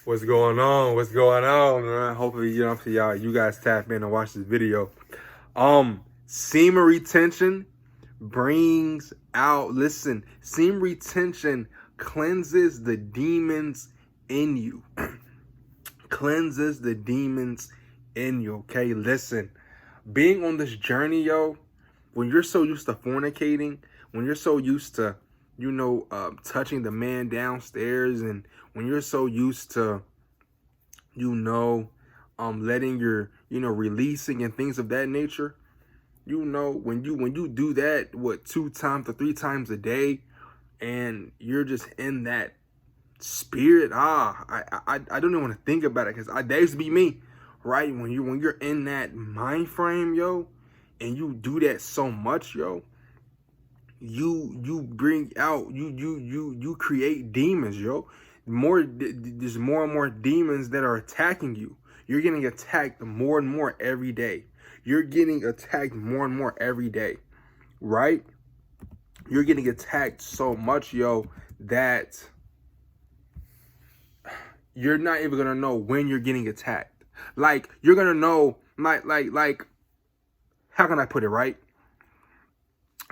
What's going on? What's going on, man? Hopefully, you guys tap in and watch this video. Semen retention brings out, listen, semen retention cleanses the demons in you. Cleanses the demons in you, okay? Listen, being on this journey, yo, when you're so used to fornicating, when you're so used to, touching the man downstairs, and when you're so used to, letting your, releasing and things of that nature, when you do that, 2 times or 3 times a day, and you're just in that spirit, I don't even want to think about it, because that used to be me, right? When you're in that mind frame, yo, and you do that so much, yo, you bring out, you create demons, yo. There's more and more demons that are attacking you. You're getting attacked more and more every day. You're getting attacked more and more every day, right? You're getting attacked so much, yo, that you're not even gonna know when you're getting attacked. Like, you're gonna know, like, how can I put it, right?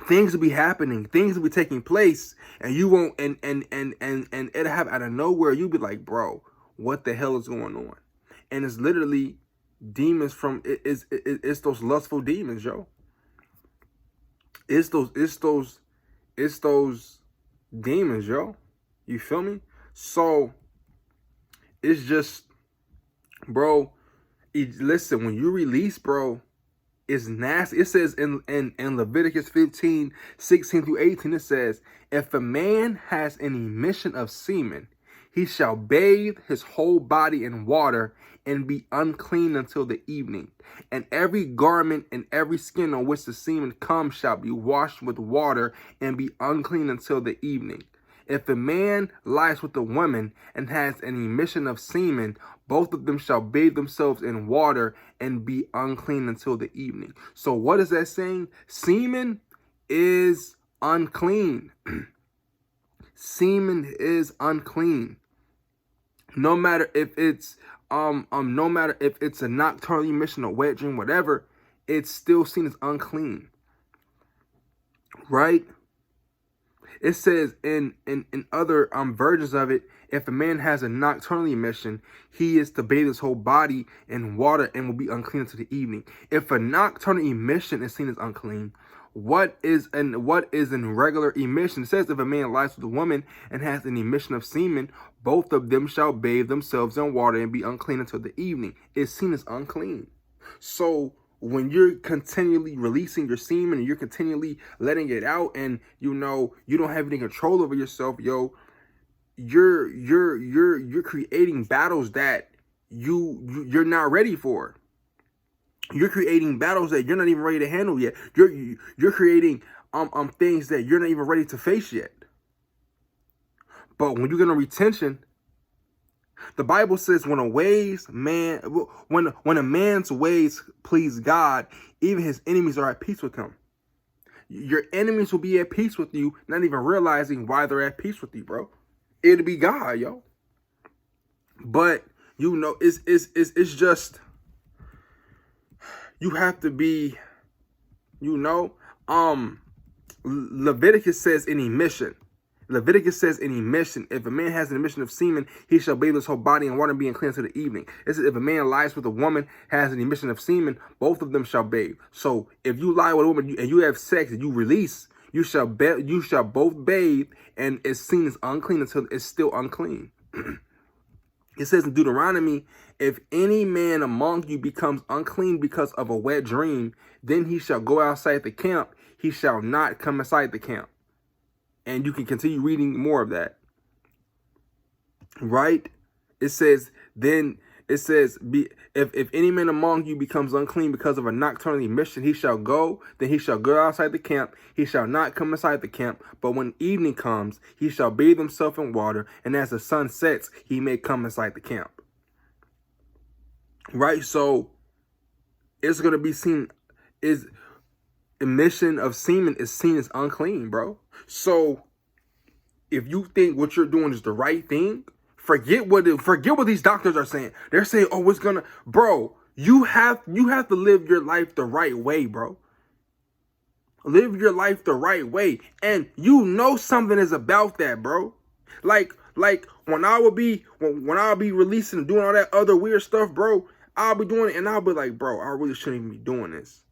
Things will be happening, things will be taking place, and you won't, and it'll happen out of nowhere. You'll be like, bro, what the hell is going on? And it's literally demons from, it's those lustful demons, yo. It's those demons, yo. You feel me? So it's just, bro, listen, when you release, bro, it's nasty. It says in Leviticus 15:16-18, it says, if a man has an emission of semen, he shall bathe his whole body in water and be unclean until the evening. And every garment and every skin on which the semen comes shall be washed with water and be unclean until the evening. If a man lies with a woman and has an emission of semen, both of them shall bathe themselves in water and be unclean until the evening. So what is that saying? Semen is unclean. Semen is unclean. No matter if it's no matter if it's a nocturnal emission, a wet dream, whatever, it's still seen as unclean. Right? It says in other versions of it, if a man has a nocturnal emission, he is to bathe his whole body in water and will be unclean until the evening. If a nocturnal emission is seen as unclean, what is in regular emission? It says if a man lies with a woman and has an emission of semen, both of them shall bathe themselves in water and be unclean until the evening. It's seen as unclean. So when you're continually releasing your semen and you're continually letting it out, and you don't have any control over yourself, yo, you're creating battles that you're not ready for. You're creating battles that you're not even ready to handle yet. You're creating things that you're not even ready to face yet. But when you get on retention, the Bible says when a man's ways please God, even his enemies are at peace with him. Your enemies will be at peace with you, not even realizing why they're at peace with you, bro. It'll be God, yo. But it's just, you have to be, Leviticus says in emission. Leviticus says in emission, if a man has an emission of semen, he shall bathe his whole body in water and be unclean until the evening. It says if a man lies with a woman, has an emission of semen, both of them shall bathe. So if you lie with a woman and you have sex and you release, you shall both bathe, and it's seen as unclean until it's still unclean. It says in Deuteronomy, if any man among you becomes unclean because of a wet dream, then he shall go outside the camp. He shall not come inside the camp. And you can continue reading more of that. Right? It says, if any man among you becomes unclean because of a nocturnal emission, he shall go outside the camp. He shall not come inside the camp. But when evening comes, he shall bathe himself in water, and as the sun sets, he may come inside the camp. Right? So it's going to be seen, is emission of semen is seen as unclean, bro. So if you think what you're doing is the right thing, Forget what these doctors are saying. They're saying, oh, it's gonna, bro. You have to live your life the right way, bro. Live your life the right way, and you know something is about that, bro. Like when I will be releasing and doing all that other weird stuff, bro. I'll be doing it, and I'll be like, bro, I really shouldn't even be doing this.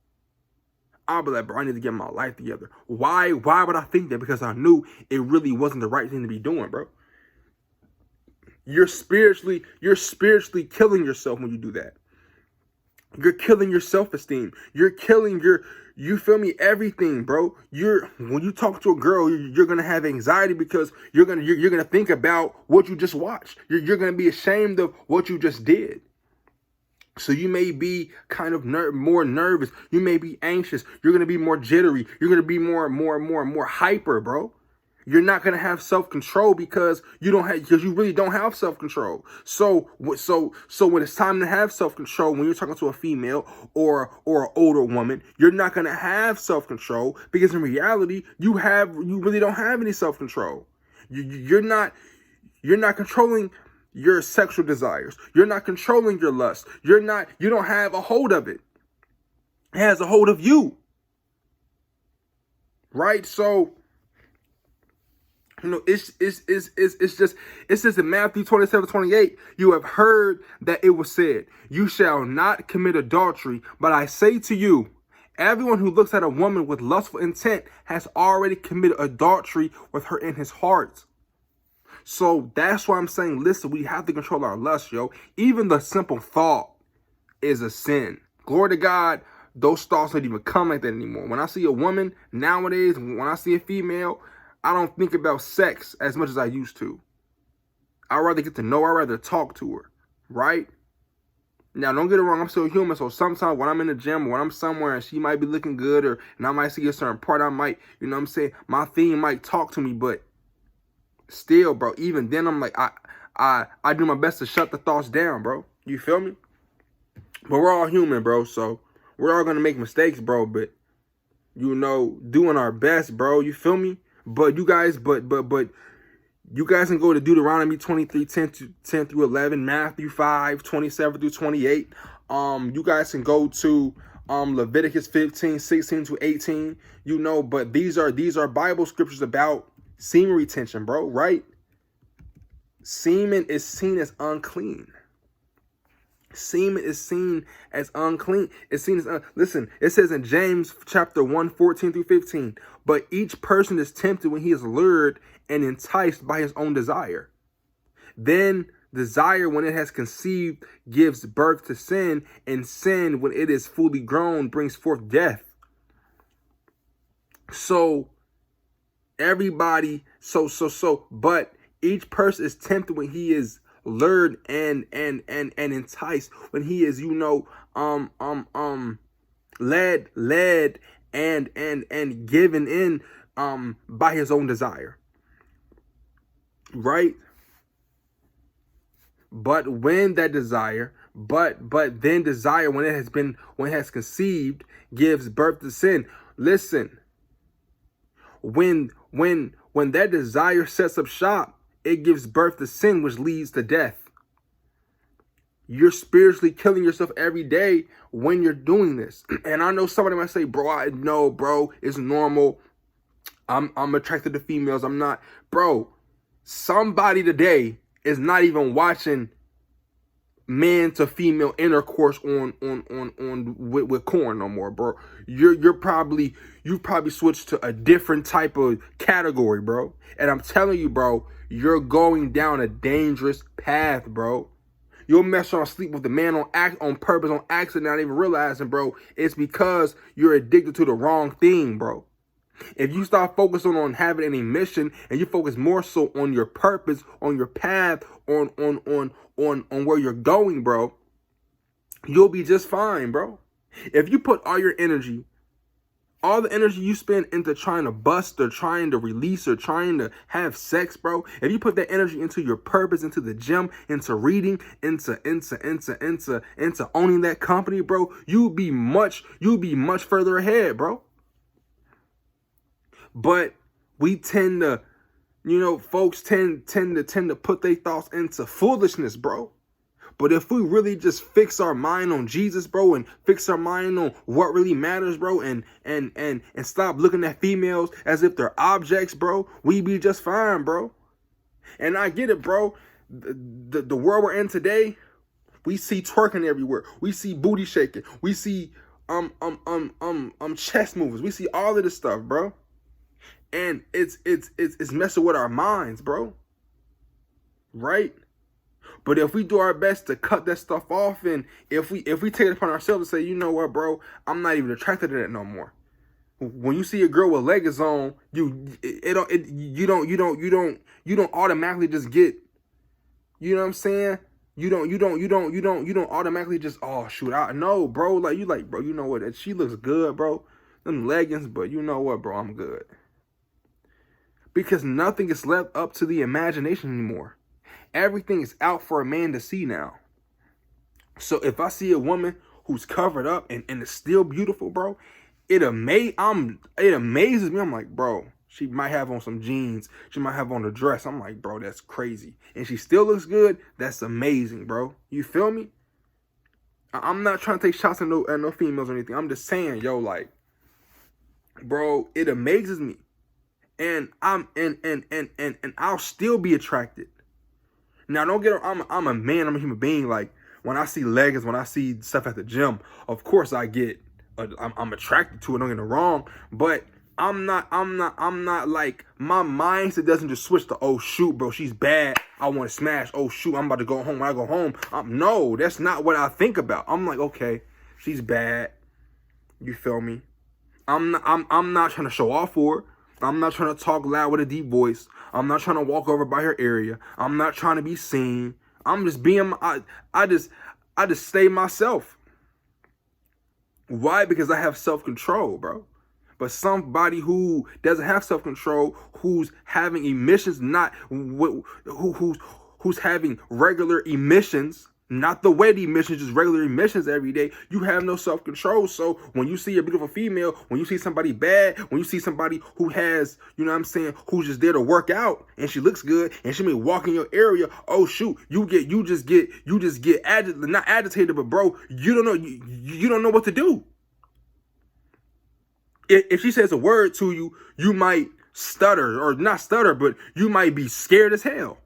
I'll be like, bro, I need to get my life together. Why would I think that? Because I knew it really wasn't the right thing to be doing, bro. You're spiritually killing yourself when you do that. You're killing your self-esteem. You're killing you feel me, everything, bro. When you talk to a girl, you're gonna have anxiety because you're gonna think about what you just watched. You're gonna be ashamed of what you just did. So you may be kind of more nervous. You may be anxious. You're gonna be more jittery. You're gonna be more hyper, bro. You're not gonna have self-control because you really don't have self-control. So when it's time to have self-control, when you're talking to a female or an older woman, you're not gonna have self-control because in reality, you really don't have any self-control. You're not controlling your sexual desires. You're not controlling your lust. You don't have a hold of it. It has a hold of you. Right? So, it's just in Matthew 27:28, you have heard that it was said, you shall not commit adultery, but I say to you, everyone who looks at a woman with lustful intent has already committed adultery with her in his heart. So that's why I'm saying, listen, we have to control our lust, yo. Even the simple thought is a sin. Glory to God, those thoughts don't even come like that anymore. When I see a woman nowadays, when I see a female, I don't think about sex as much as I used to. I'd rather get to know her, I'd rather talk to her, right? Now, don't get it wrong, I'm still human, so sometimes when I'm in the gym or when I'm somewhere and she might be looking good and I might see a certain part, I might, my theme might talk to me, but still, bro, even then, I'm like, I do my best to shut the thoughts down, bro. You feel me? But we're all human, bro, so we're all going to make mistakes, bro, but, doing our best, bro. You feel me? But you guys, you guys can go to Deuteronomy 23:10 through 11, Matthew 5:27 through 28. You guys can go to Leviticus 15:16 to 18. But these are Bible scriptures about semen retention, bro, right? Semen is seen as unclean. Semen is seen as unclean. It's seen as listen, it says in James chapter 1:14 through 15, but each person is tempted when he is lured and enticed by his own desire. Then desire, when it has conceived, gives birth to sin, and sin, when it is fully grown, brings forth death. So everybody, but each person is tempted when he is lured and enticed, when he is led and given in by his own desire, right? But when that desire, but then desire, when it has conceived, gives birth to sin. Listen, when that desire sets up shop, it gives birth to sin, which leads to death. You're spiritually killing yourself every day when you're doing this. And I know somebody might say, bro, I know, bro, it's normal. I'm attracted to females. I'm not. Bro, somebody today is not even watching man to female intercourse with corn no more, bro. You've probably switched to a different type of category, bro. And I'm telling you, bro, you're going down a dangerous path, bro. You'll mess around, sleep with a man on purpose, on accident, not even realizing, bro, it's because you're addicted to the wrong thing, bro. If you start focusing on having any mission and you focus more so on your purpose, on your path, on where you're going, bro, you'll be just fine, bro. If you put all your energy, all the energy you spend into trying to bust or trying to release or trying to have sex, bro, if you put that energy into your purpose, into the gym, into reading, into owning that company, bro, you'll be much further ahead, bro. But we tend to You know, folks tend to put their thoughts into foolishness, bro. But if we really just fix our mind on Jesus, bro, and fix our mind on what really matters, bro, and stop looking at females as if they're objects, bro, we be just fine, bro. And I get it, bro. The world we're in today, we see twerking everywhere. We see booty shaking. We see chest movers. We see all of this stuff, bro. And it's messing with our minds, bro. Right? But if we do our best to cut that stuff off, and if we take it upon ourselves to say, you know what, bro, I'm not even attracted to that no more. When you see a girl with leggings on, you don't automatically just get, you know what I'm saying? You don't automatically just, oh shoot, I know, bro. Like you like, bro, you know what? She looks good, bro. Them leggings, but you know what, bro, I'm good. Because nothing is left up to the imagination anymore. Everything is out for a man to see now. So if I see a woman who's covered up and is still beautiful, bro, it amazes me. I'm like, bro, she might have on some jeans. She might have on a dress. I'm like, bro, that's crazy. And she still looks good. That's amazing, bro. You feel me? I'm not trying to take shots at no females or anything. I'm just saying, yo, like, bro, it amazes me. And I'll still be attracted. Now, don't get, I'm a man, I'm a human being. Like, when I see leggings, when I see stuff at the gym, of course I'm attracted to it, don't get me wrong. But I'm not like, my mindset doesn't just switch to, oh shoot, bro, she's bad, I want to smash, oh shoot, I'm about to go home. When I go home, no, that's not what I think about. I'm like, okay, she's bad. You feel me? I'm not trying to show off for her. I'm not trying to talk loud with a deep voice. I'm not trying to walk over by her area. I'm not trying to be seen. I'm just being, I just stay myself. Why? Because I have self-control, bro. But somebody who doesn't have self-control, who's having emissions, who's having regular emissions, not the wet emissions, just regular emissions every day, you have no self-control. So when you see a beautiful female, when you see somebody bad, when you see somebody who has, you know what I'm saying, who's just there to work out and she looks good and she may walk in your area, oh shoot, you just get agitated, not agitated, but bro, you don't know what to do. If she says a word to you, you might stutter, or not stutter, but you might be scared as hell.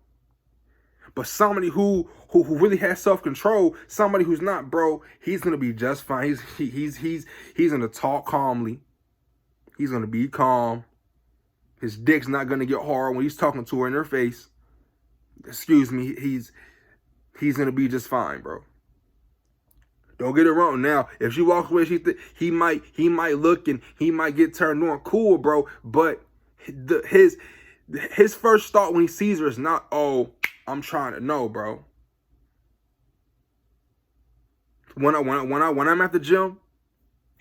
But somebody who really has self-control, somebody who's not, bro, he's gonna be just fine. He's gonna talk calmly. He's gonna be calm. His dick's not gonna get hard when he's talking to her in her face. Excuse me. He's gonna be just fine, bro. Don't get it wrong. Now, if she walks away, he might look and he might get turned on. Cool, bro. But his first thought when he sees her is not, oh, I'm trying to know, bro. When I'm at the gym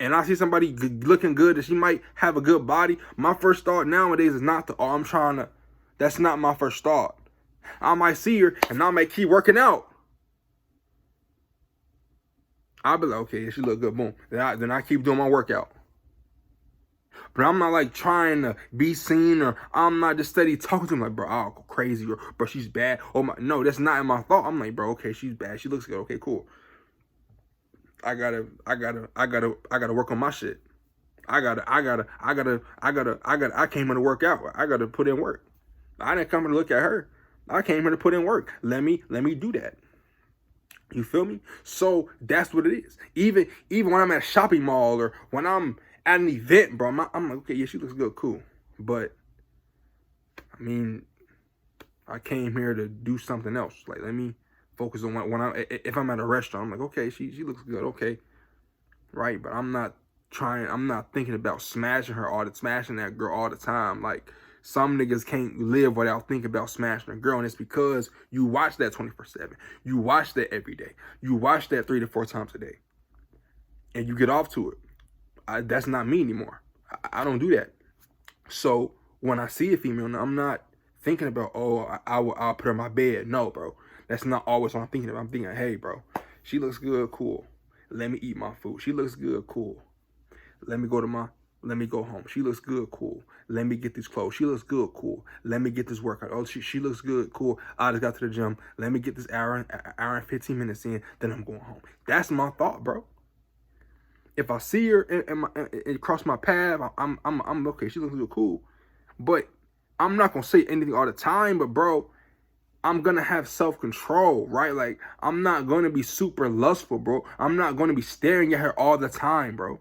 and I see somebody looking good and she might have a good body, my first thought nowadays is not oh, I'm trying to. That's not my first thought. I might see her and I might keep working out. I'll be like, okay, she look good, boom. Then I keep doing my workout. But I'm not like trying to be seen, or I'm not just steady talking to him like, bro, I'll go crazy, or bro, she's bad. No, that's not in my thought. I'm like, bro, okay, she's bad. She looks good. Okay, cool. I gotta work on my shit. I came here to work out. I gotta put in work. I didn't come here to look at her. I came here to put in work. Let me do that. You feel me? So that's what it is. Even when I'm at a shopping mall or when I'm at an event, bro, I'm like, okay, yeah, she looks good, cool. But I mean, I came here to do something else. Like, let me focus on if I'm at a restaurant, I'm like, okay, she looks good, okay, right? But I'm not thinking about smashing that girl all the time. Like, some niggas can't live without thinking about smashing a girl, and it's because you watch that 24/7. You watch that every day. You watch that 3 to 4 times a day, and you get off to it. That's not me anymore. I don't do that. So when I see a female, I'm not thinking about, oh, I'll put her in my bed. No, bro. That's not always what I'm thinking about. I'm thinking, hey, bro, she looks good, cool. Let me eat my food. She looks good, cool. Let me go to Let me go home. She looks good, cool. Let me get these clothes. She looks good, cool. Let me get this workout. Oh, she looks good, cool. I just got to the gym. Let me get this hour and 15 minutes in. Then I'm going home. That's my thought, bro. If I see her and cross my path, I'm okay. She looks good, cool. But I'm not gonna say anything all the time. But bro, I'm gonna have self-control, right? Like, I'm not gonna be super lustful, bro. I'm not gonna be staring at her all the time, bro.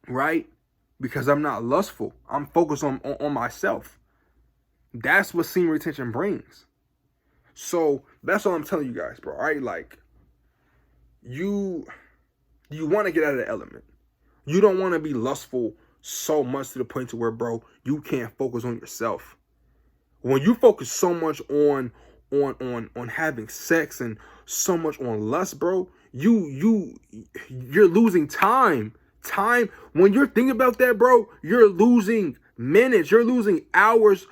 Right? Because I'm not lustful. I'm focused on myself. That's what semen retention brings. So that's all I'm telling you guys, bro. Right? Like, you want to get out of the element. You don't want to be lustful so much to the point to where, bro, you can't focus on yourself. When you focus so much on having sex and so much on lust, bro, you're losing time. When you're thinking about that, bro, you're losing minutes. You're losing hours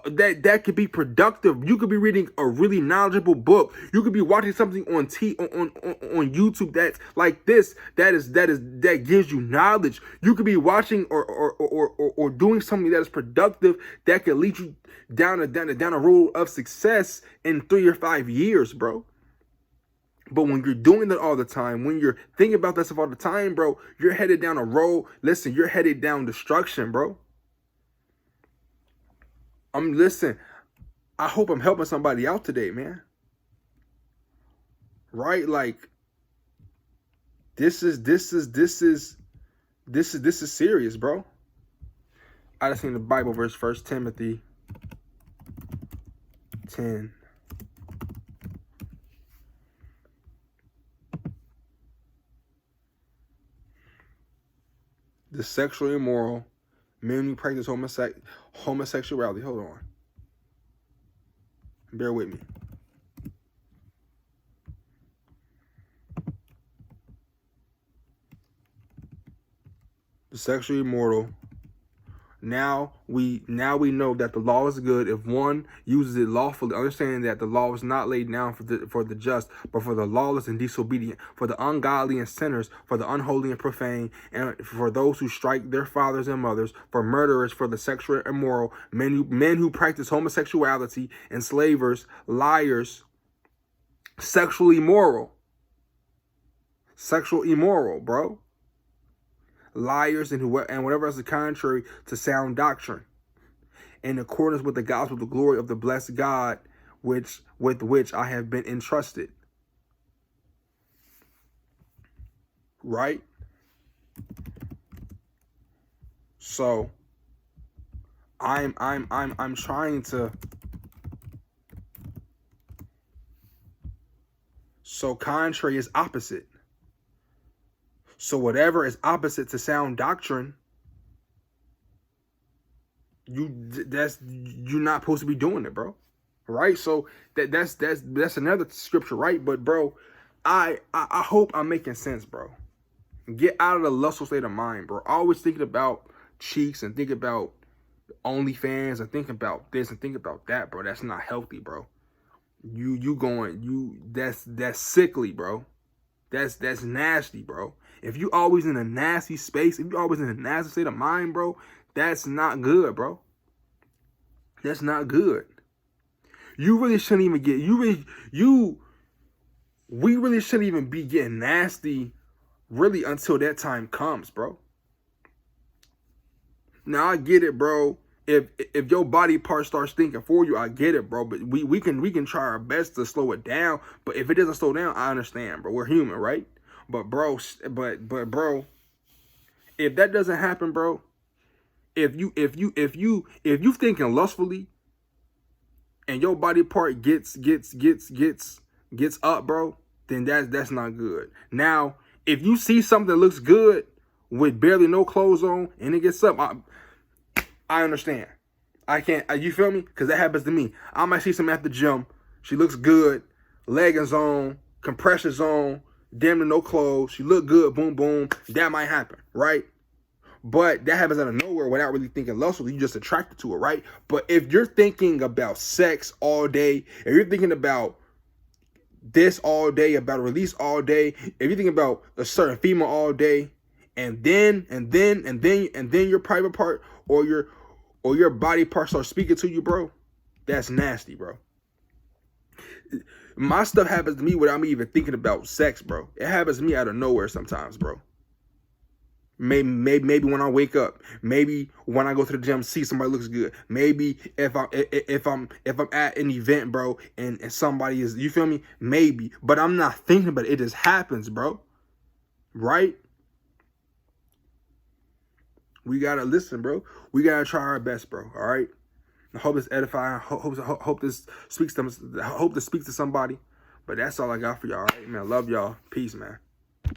that could be productive. You could be reading a really knowledgeable book. You could be watching something on YouTube that's like this, that gives you knowledge. You could be watching or doing something that is productive that could lead you down a road of success in 3 or 5 years, bro. But when you're doing that all the time, when you're thinking about that stuff all the time, bro, you're headed down a road. Listen, you're headed down destruction, bro. Listen, I hope I'm helping somebody out today, man. Right? Like, this is serious, bro. I just seen the Bible verse, 1 Timothy 10. The sexually immoral, men who practice homosexuality. Hold on. Bear with me. The sexually immoral. Now we know that the law is good if one uses it lawfully, understanding that the law was not laid down for the just, but for the lawless and disobedient, for the ungodly and sinners, for the unholy and profane, and for those who strike their fathers and mothers, for murderers, for the sexually immoral, men who practice homosexuality, enslavers, liars, sexual immoral, bro. Liars and whatever else is contrary to sound doctrine, in accordance with the gospel of the glory of the blessed God, with which I have been entrusted. Right? So I'm trying to. So contrary is opposite. So whatever is opposite to sound doctrine, you're not supposed to be doing it, bro. Right? So that's another scripture, right? But bro, I hope I'm making sense, bro. Get out of the lustful state of mind, bro. Always thinking about cheeks and thinking about OnlyFans and thinking about this and thinking about that, bro. That's not healthy, bro. That's sickly, bro. That's nasty, bro. If you always in a nasty space, if you always in a nasty state of mind, bro, that's not good, bro. That's not good. You really shouldn't even get, we really shouldn't even be getting nasty really until that time comes, bro. Now I get it, bro. If your body part starts thinking for you, I get it, bro. But we can try our best to slow it down. But if it doesn't slow down, I understand, bro. We're human, right? But bro, if that doesn't happen, bro, if you thinking lustfully and your body part gets up, bro, then that's not good. Now, if you see something that looks good with barely no clothes on and it gets up, I understand. I can't, you feel me? Because that happens to me. I might see something at the gym. She looks good, leggings on, compressions on, damn near no clothes. She look good, boom, boom. That might happen, right? But that happens out of nowhere without really thinking lustfully. You just attracted to it, right? But if you're thinking about sex all day, if you're thinking about this all day, about a release all day, if you're thinking about a certain female all day, and then your private part or your body part starts speaking to you, bro, that's nasty, bro. My stuff happens to me without me even thinking about sex, bro. It happens to me out of nowhere sometimes, bro. Maybe when I wake up, maybe when I go to the gym, see somebody looks good. Maybe if I'm at an event, bro, and somebody is, you feel me? Maybe, but I'm not thinking about it. It just happens, bro. Right? We gotta listen, bro. We gotta try our best, bro. All right. I hope it's edifying. Hope this speaks to somebody. But that's all I got for y'all. All right, man. Love y'all. Peace, man.